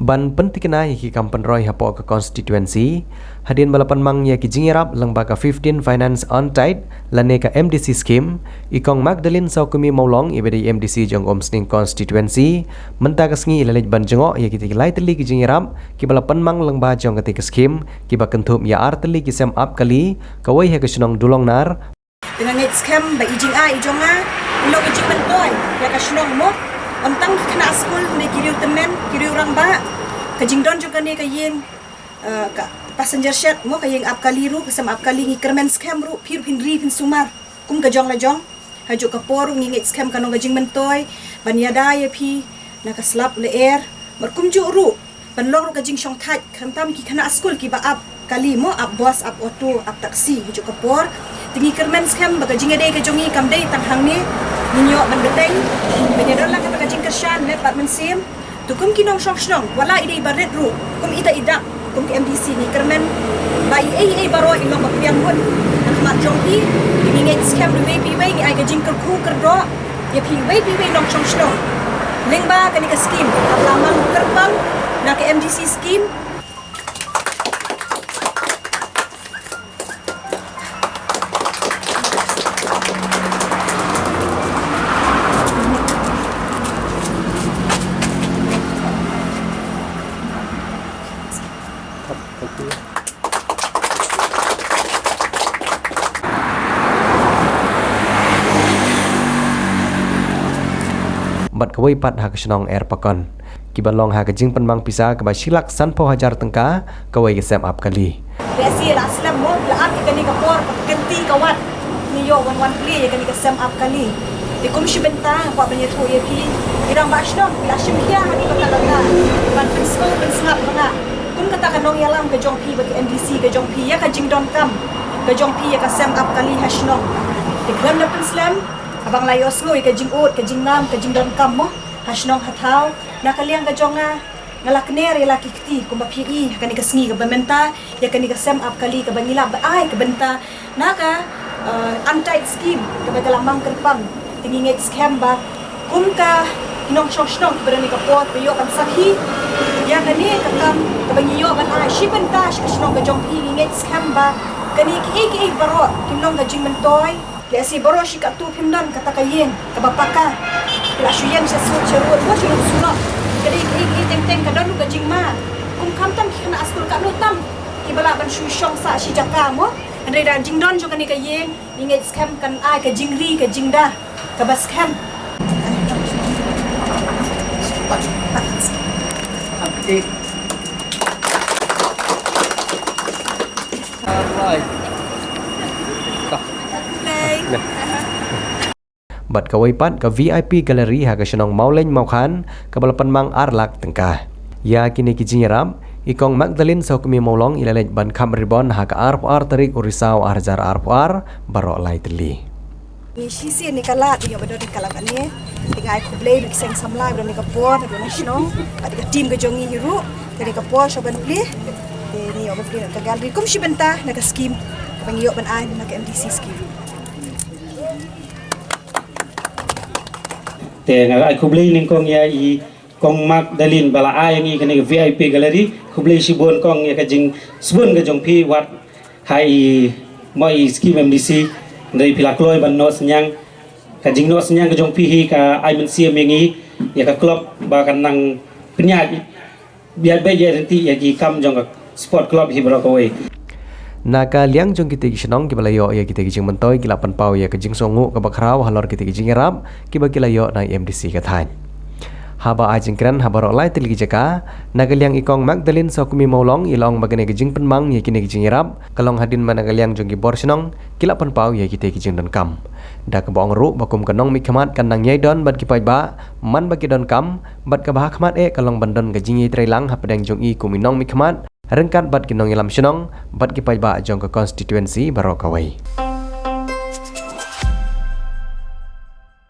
Ban pentikna yaki kampan roy hapo ke constituency hadin balapan mang yaki jingirap lembaga 15 finance on tight lane ka MDC scheme ikong Magdalene Saukumi Maulong ibedi MDC jong omsning constituency mentakasngi ilalej ban jengok yaki tikilai teli ki jingirap ki balapan mang lengba jong ketika scheme ki bakentup ya arteli ki sem up kali kawai ha kesunong dulong nar dengan scam ba ijing ijong lo ijing bentoy ya ka sunong mo Ontang kena sekolah ni kiri temen kiri orang ba kajing don juga ni kayeng passenger shed mo kayeng ap kali ru kesem ap kali ngi kermen scam ru pir pinri pin sumar kum kajong lajong hajuk ka por ngi scam kanong kajing mentoy banyada ya pi na ka slap le air berkum ju ru penlong ru kajing shong thaj khantam ki kena sekolah ki ba ap kali mo ap bos ap auto ap taksi hajuk ka por tingi kermen scam ba kajing ade kajongi kam dei tang hang ni ninyo bandeteng menyadar lah kata kajing kersan net pat mensim tukum kinong shong wala ide baret ru kum ita idak kum ke MDC ni kermen bai ai baro ilong bapian pun nak mat jongpi ingin scam ru pi ni ai kajing kerku kerdo ya pi long shong lengba kani ka scheme lamang kerpang nak ke MDC scheme bat kawai pat ha kesunong air pakon kibalong ha kajing penmang pisa kaba silak sanpo hajar tengka kawai ke sem up kali besi aslam mo laap ikani ka por kenti kawat niyo wan play ikani ka sem up kali dikum shibenta pa banya tu ye pi irang basno lashim hiya hani patalaga ban pisco ban snap nga kun kata kanong yalam ka jong pi bagi MDC ka jong pi ya ka jingdon kam ka jong pi ya ka sem up kali hashno diklam na penslam abang layos ngoi ka jing ut ka jing nam ka jing don kam mo hasnong hathaw nakaliang ka jonga ngalakner ya laki kti kumba pi kani ka sngi ka bementa ya kani ka sem up kali ka bangila ba ai ka benta naka anti scheme ka bagalamang kerpang tingi scam ba kum ka inong shoshnong berani ka pot yo kan sakhi ya kani ka kam ka bangiyo ban ai shibenta shoshnong ka jong pi ngi scam ba kani ki baro kinong ka jing mentoy ya si boro shi ka tu pimdan kata kayeng ka bapaka la shuyen se su cherut mo shuluk suno kadi teng ka donu ka jingma kum kam tam ki kana askul ka no tam ki bala ban shu shong sa shi jaka mo andre da jingdon jo kani kayeng inget scam kan ai ka jingri ka jingda ka bas scam bat kawai pat ka VIP gallery ha kesunong mauleng maukhan ka balapan mang arlak tengkah ya kini ki jingirap ikong Magdalene Saukumi Maulong ilalej ban kham ribon ha ka RPR tarik urisau arjar RPR baro lai teli ni sisi ni kala dia bedo di kala kani tingai ku blay ni seng samlai bedo ni ka por bedo national ada ka team ka jongi hiru dari ka por so ban play ni obat play ka gallery kum shibenta na ka scheme bang yo ban ai na ka MDC scheme te nga ai kublay ning kong ya i kong Magdalene bala ai ngi kani VIP gallery kublay sibon kong ya kajing subon ka jong pi wat hai moi scheme MDC dari pilakloy ban no senyang kajing no senyang ka jong pi hi ka ai men sia mengi ya ka club ba kan nang penyat biar be ya nanti ya ki kam jong ka sport club hi bro kowe naka liang jong kita kisenong ki balayo ya kita kijing mentoy ki lapan pau ya kijing songu ka bakrau halor kita kijing rap ki bakilayo na MDC ka than haba ajing kran habaro lai tili jaka naga liang ikong Magdalene Saukumi Maulong ilong bagane kijing penmang ya kini kijing rap kalong hadin managa liang jong ki borsenong ki lapan pau ya kita kijing don kam da ka bong ru bakum kanong mikhamat kanang yai don bat ki pai ba man bagi don kam bat ka bah khmat kalong bandon kijing i trailang hapadang jong i kuminong mikhamat rengkat bat kinong ilam senong bat ki pai ba jong ke constituency baro kawai